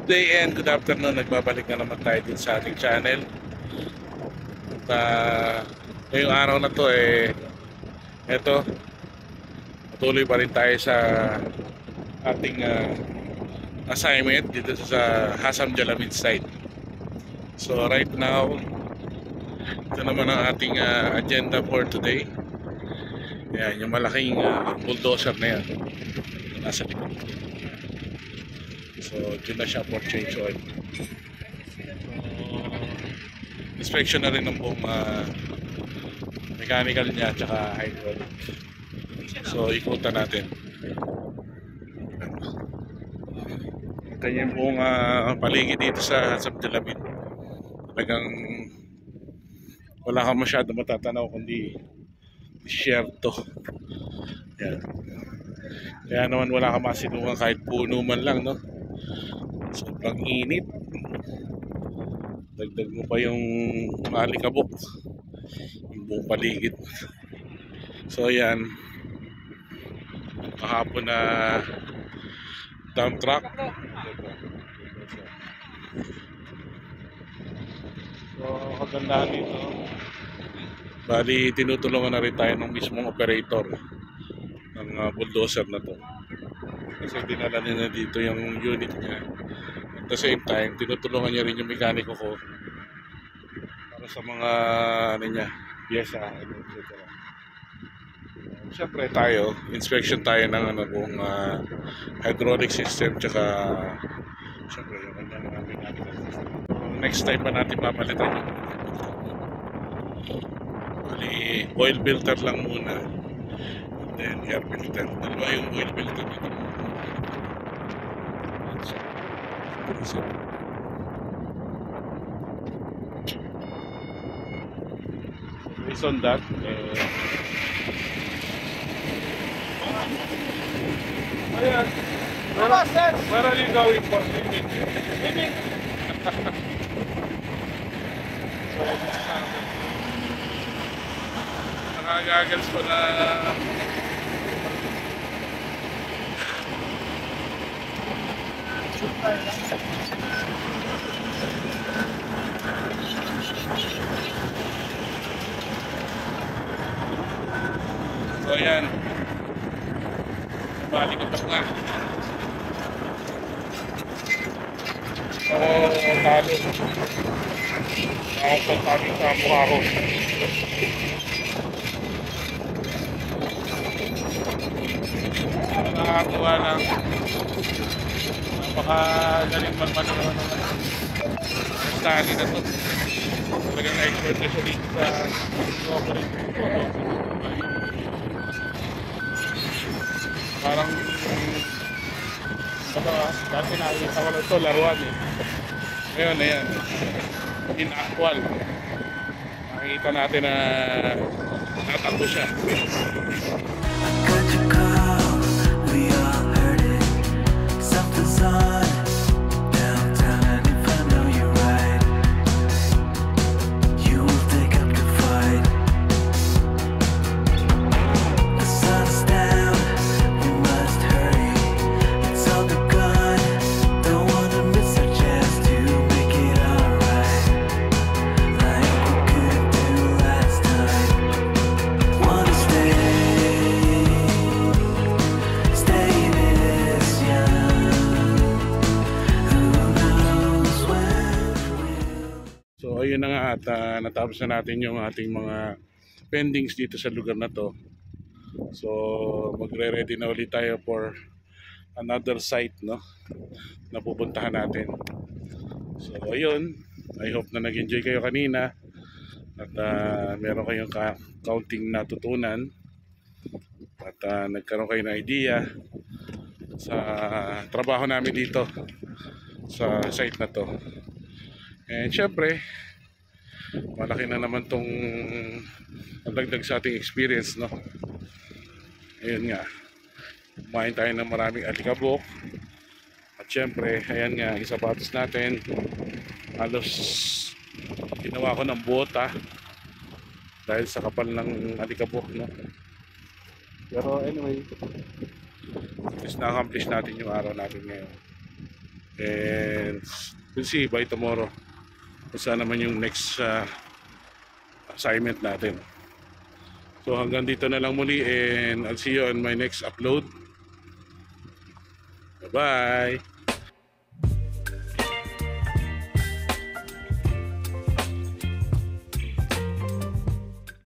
Good day and good afternoon. Nagbabalik na naman tayo din sa ating channel. At ngayong araw na to eto, patuloy pa rin tayo sa ating assignment dito sa Hasam Jalamin site. So right now, ito naman ang ating agenda for today. Yan, yung malaking bulldozer na yan nasa likod. So dyan na siya for change oil. Inspection na rin ng buong mechanical niya at saka hydraulic. So ikutan natin. Ito yung buong paligid dito sa Hasam Jalamin. Talagang wala kang masyado matatanaw kundi disyerto. Yan. Kaya naman wala kang masinungan kahit puno man lang, no? Sobrang init. Dagdag mo pa yung maalikabok, yung buong paligid. So yan, kahapon na dump truck. So kagandahan dito, bali tinutulungan na rin tayo ng mismong operator ng bulldozer na to, kasi dinala niya dito yung unit niya. At the same time, tinutulungan niya rin yung mekaniko ko para sa mga ano niya, pyesa, etc. Siyempre tayo, inspection tayo ng buong hydraulic system, tsaka siyempre yung kanyang mechanical system. Next time pa natin papalitan yun. Bali, oil filter lang muna, and then air filter. Dalawa yung oil filter dito. Based on that, ayan. Where are you going for swimming? Swimming! So, nakagagals ko na so ayan, balik ko na. Talo ako kami sa mukha ko. Nakakakuha lang, napakagaling magmanawa naman study na to. Talagang expert na siya dito sa operate. Parang dati nakikita ko lang ito laruan ngayon ayan, in actual nakikita natin na natakbo siya. So ayun na nga, at natapos na natin yung ating mga pendings dito sa lugar na to. So magre-ready na ulit tayo for another site, no, na pupuntahan natin. So ayun, I hope na nag-enjoy kayo kanina at meron kayong counting natutunan at nagkaroon kayo ng idea sa trabaho namin dito sa site na to. And syempre, malaki na naman tong nagdagdag sa ating experience, no? Ayun nga, kumain tayo ng maraming alikabok. At syempre, ayan nga, yung sapatos natin, halos ginawa ko ng bota dahil sa kapal ng alikabok, no? Pero anyway, at least na-accomplish natin yung araw natin ngayon. And we'll see by tomorrow kung saan naman yung next assignment natin. So hanggang dito na lang muli, and I'll see you on my next upload. Bye-bye!